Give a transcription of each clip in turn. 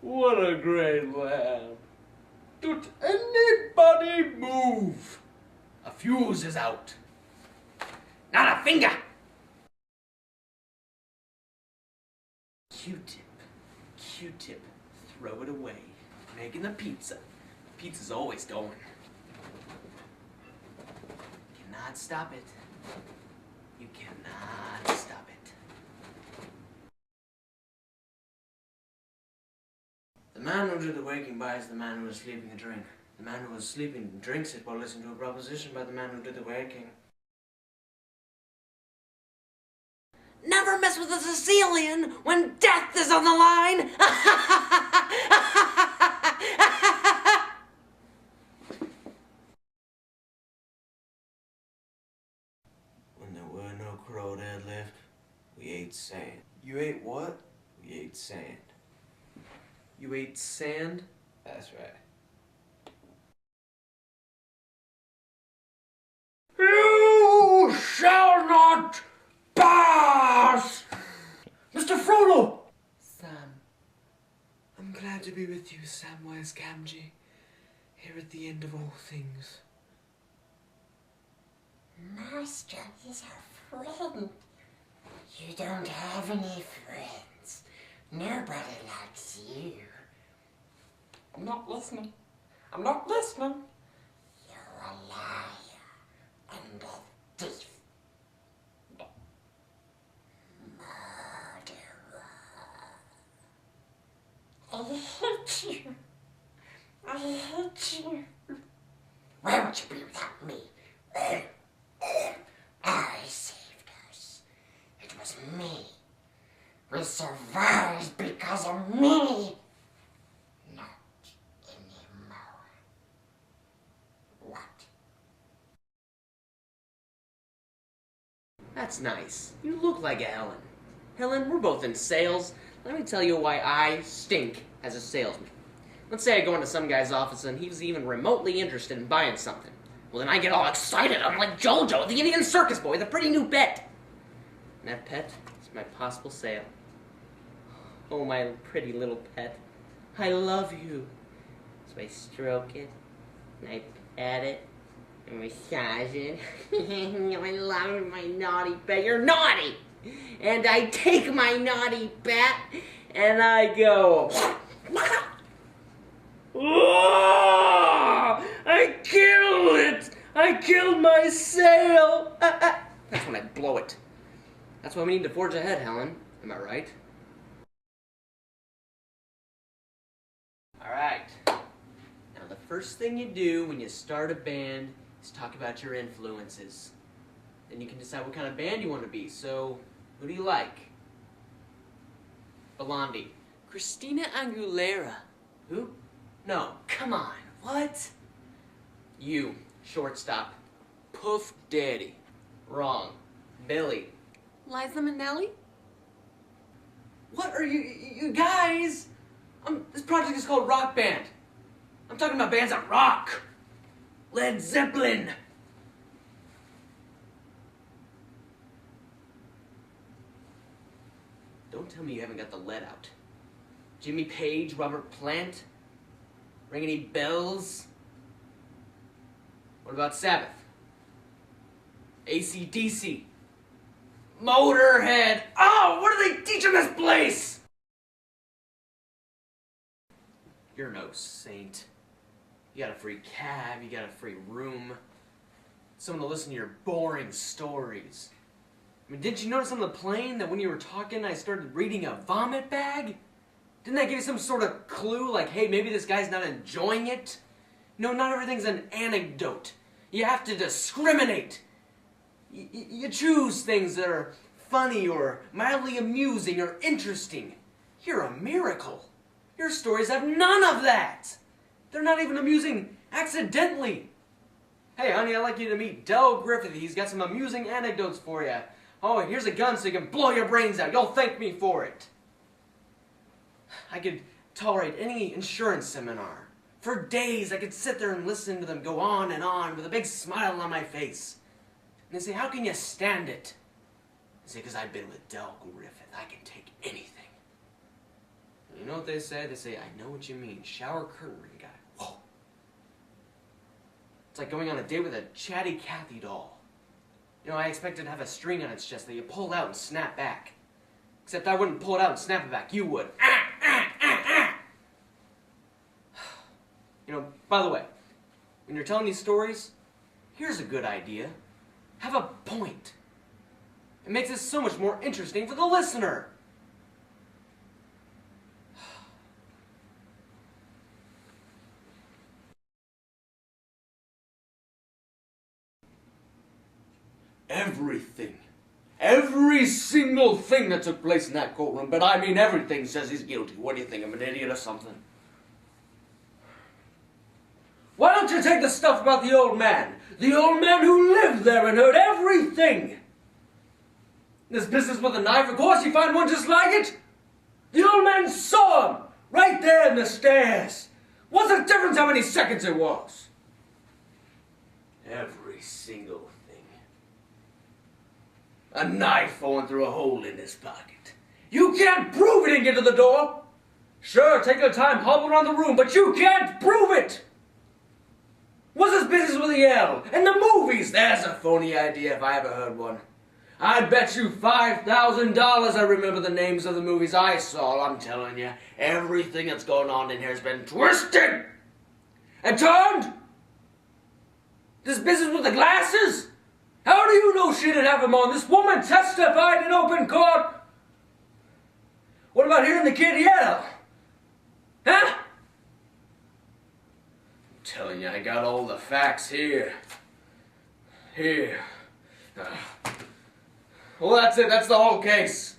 What a great land. Don't anybody move. A fuse is out. Not a finger. Q-tip. Q-tip. Throw it away. Making the pizza. Pizza's always going. Cannot stop it. You cannot stop it. The man who did the waking buys the man who was sleeping a drink. The man who was sleeping drinks it while listening to a proposition by the man who did the waking. Never mess with a Sicilian when death is on the line! When there were no crow dead left, we ate sand. You ate what? We ate sand. You ate sand? That's right. You shall not pass! Mr. Frodo! Sam. I'm glad to be with you, Samwise Gamgee. Here at the end of all things. Master is our friend. You don't have any friends. Nobody likes you. I'm not listening. I'm not listening. You're a liar and a thief. Murderer. I hate you. I hate you. Won't you be without me? I saved us. It was me. We survived because of me. Not anymore. What? That's nice. You look like a Helen. Helen, we're both in sales. Let me tell you why I stink as a salesman. Let's say I go into some guy's office and he's even remotely interested in buying something. Well, then I get all excited. I'm like Jojo, the Indian circus boy, the pretty new pet. And that pet is my possible sale. Oh, my pretty little pet. I love you. So I stroke it, and I pat it, and massage it. I love you, my naughty pet. You're naughty! And I take my naughty pet, and I go... Oh, I killed it! I killed my sale! That's when I blow it. That's why we need to forge ahead, Helen. Am I right? Alright. Now the first thing you do when you start a band is talk about your influences. Then you can decide what kind of band you want to be. So, who do you like? Blondie. Christina Aguilera. Who? No, come on. What? You, shortstop. Puff Daddy. Wrong. Billy. Liza Minnelli? What are you guys? This project is called Rock Band. I'm talking about bands that rock. Led Zeppelin. Don't tell me you haven't got the lead out. Jimmy Page, Robert Plant? Ring any bells? What about Sabbath? AC/DC? Motorhead? Oh, what do they teach in this place? You're no saint. You got a free cab, you got a free room. Someone to listen to your boring stories. I mean, didn't you notice on the plane that when you were talking, I started reading a vomit bag? Didn't that give you some sort of clue, like, hey, maybe this guy's not enjoying it? No, not everything's an anecdote. You have to discriminate. You choose things that are funny or mildly amusing or interesting. You're a miracle. Your stories have none of that. They're not even amusing accidentally. Hey, honey, I'd like you to meet Del Griffith. He's got some amusing anecdotes for you. Oh, here's a gun so you can blow your brains out. You'll thank me for it. I could tolerate any insurance seminar. For days, I could sit there and listen to them go on and on with a big smile on my face. And they say, how can you stand it? I say, because I've been with Del Griffith. I can take anything. You know what they say? They say, I know what you mean. Shower curtain ring guy. Whoa. It's like going on a date with a chatty Cathy doll. You know, I expected to have a string on its chest that you pull out and snap back. Except I wouldn't pull it out and snap it back. You would. You know, by the way, when you're telling these stories, here's a good idea. Have a point. It makes it so much more interesting for the listener. Everything. Every single thing that took place in that courtroom, but I mean everything, says he's guilty. What do you think, I'm an idiot or something? Why don't you take the stuff about the old man? The old man who lived there and heard everything! This business with a knife, of course you find one just like it! The old man saw him! Right there in the stairs! What's the difference how many seconds it was? Every single thing. A knife falling through a hole in his pocket. You can't prove he didn't get to the door! Sure, take your time, hobble around the room, but you can't prove it! What's this business with the L? And the movies? There's a phony idea if I ever heard one. I bet you $5,000 I remember the names of the movies I saw. I'm telling you, everything that's going on in here has been twisted and turned. This business with the glasses? How do you know she didn't have them on? This woman testified in open court. What about hearing the kid yell? Huh? I'm telling you, I got all the facts here. Here. Well, that's it. That's the whole case.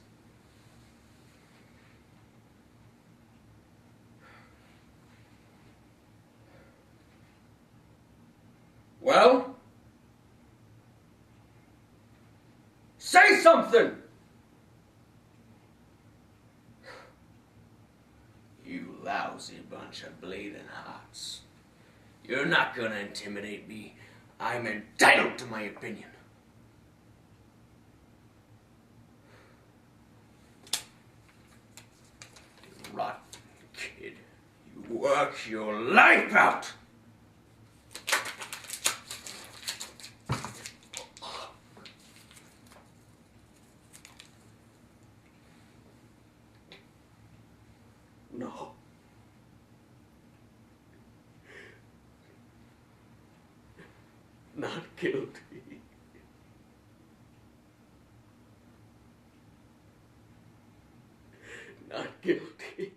Well? Say something! You lousy bunch of bleeding hearts. You're not gonna intimidate me. I'm entitled to my opinion. Rotten kid. You work your life out! No. Not guilty. Not guilty.